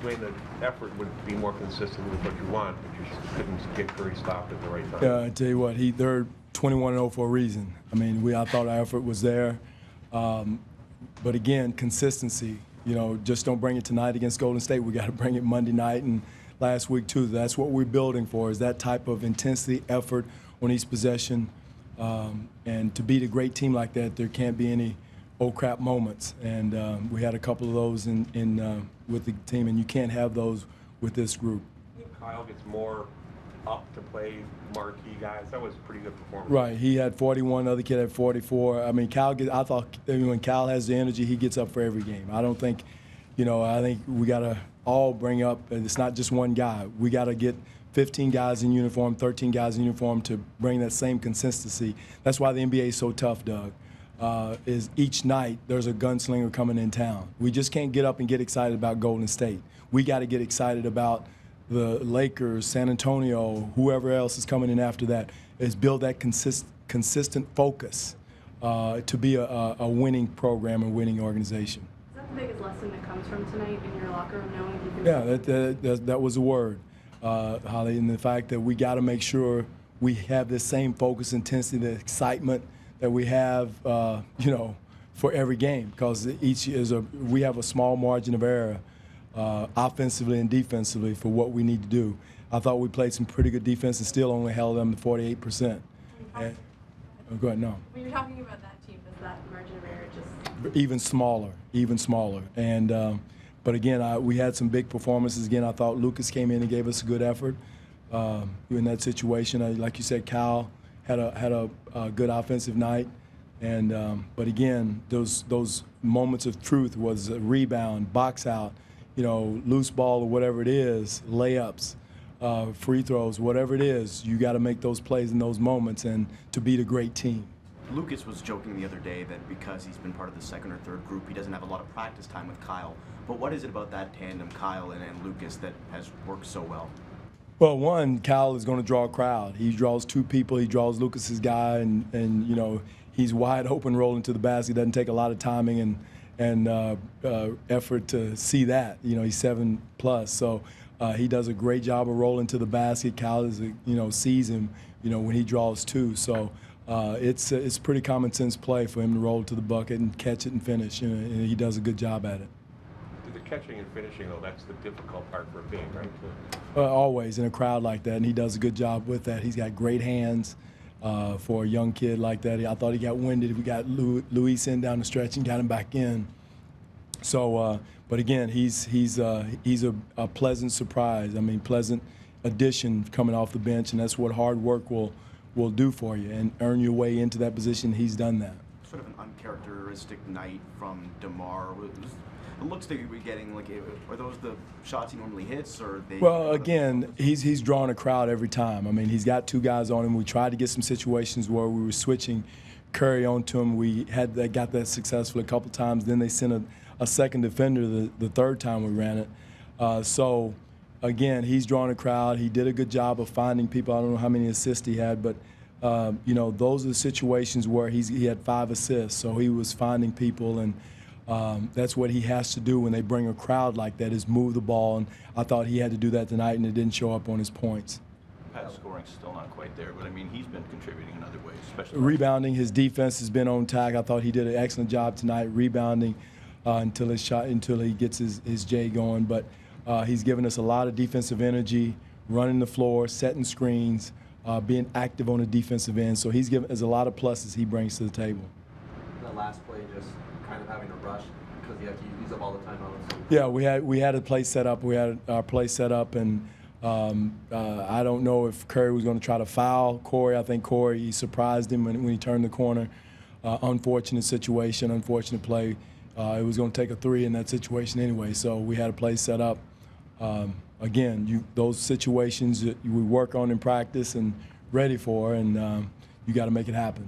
Dwane, the effort would be more consistent with what you want, but you just couldn't get Curry stopped at the right time. Yeah, I tell you what, they're 21-0 for a reason. I mean, I thought our effort was there. But again, consistency. You know, just don't bring it tonight against Golden State. We got to bring it Monday night and last week too. That's what we're building for, is that type of intensity, effort on each possession. And to beat a great team like that, there can't be any oh crap moments. And we had a couple of those with the team, and you can't have those with this group. Kyle gets more up to play marquee guys. That was a pretty good performance. Right. He had 41. The other kid had 44. I mean, I thought when Kyle has the energy, he gets up for every game. I don't think, I think we got to all bring up, and it's not just one guy. We got to get 15 guys in uniform, 13 guys in uniform to bring that same consistency. That's why the NBA is so tough, Doug, is each night there's a gunslinger coming in town. We just can't get up and get excited about Golden State. We got to get excited about the Lakers, San Antonio, whoever else is coming in after that, is build that consistent focus to be a winning program and winning organization. Is that the biggest lesson that comes from tonight in your locker room, knowing you can? Yeah, that was a word, Holly, and the fact that we got to make sure we have the same focus, intensity, the excitement that we have, for every game, because we have a small margin of error. Offensively and defensively for what we need to do. I thought we played some pretty good defense and still only held them to 48%. Go ahead, no. When you're talking about that team, is that margin of error just even smaller? And but again, we had some big performances. Again, I thought Lucas came in and gave us a good effort in that situation. Like you said, Kyle had a good offensive night. And but again, those moments of truth was a rebound, box out, loose ball or whatever it is, layups, free throws, whatever it is, you got to make those plays in those moments and to beat a great team. Lucas was joking the other day that because he's been part of the second or third group, he doesn't have a lot of practice time with Kyle. But what is it about that tandem, Kyle and Lucas, that has worked so well? Well, one, Kyle is going to draw a crowd. He draws two people. He draws Lucas's guy, and he's wide open rolling to the basket. Doesn't take a lot of timing and effort to see that. He's 7+, so he does a great job of rolling to the basket. Kyle sees him, when he draws two. So it's pretty common sense play for him to roll to the bucket and catch it and finish. And he does a good job at it. The catching and finishing, though, that's the difficult part for a big, right? Always in a crowd like that, and he does a good job with that. He's got great hands. For a young kid like that, I thought he got winded. We got Luis in down the stretch and got him back in. So, but again, he's a pleasant surprise. I mean, pleasant addition coming off the bench, and that's what hard work will do for you and earn your way into that position. He's done that. Sort of an uncharacteristic night from DeMar. It looks like we're getting are those the shots he normally hits, or they? Well, again, he's drawing a crowd every time. I mean, he's got two guys on him. We tried to get some situations where we were switching Curry onto him. We got that successful a couple times. Then they sent a second defender the third time we ran it. So, again, he's drawing a crowd. He did a good job of finding people. I don't know how many assists he had, but those are the situations where he had 5 assists. So he was finding people and. That's what he has to do when they bring a crowd like that, is move the ball. And I thought he had to do that tonight, and it didn't show up on his points. Pat's scoring's still not quite there, but I mean, he's been contributing in other ways, especially rebounding. His defense has been on tack. I thought he did an excellent job tonight rebounding until he gets his J going. But he's given us a lot of defensive energy, running the floor, setting screens, being active on the defensive end. So there's a lot of pluses he brings to the table. That last play, just kind of having to rush because you have to use up all the timeouts. Yeah, we had a play set up. We had our play set up, and I don't know if Curry was going to try to foul Corey. I think he surprised him when he turned the corner. Unfortunate situation, unfortunate play. It was going to take a 3 in that situation anyway, so we had a play set up. Again, those situations that we work on in practice and ready for, and you got to make it happen.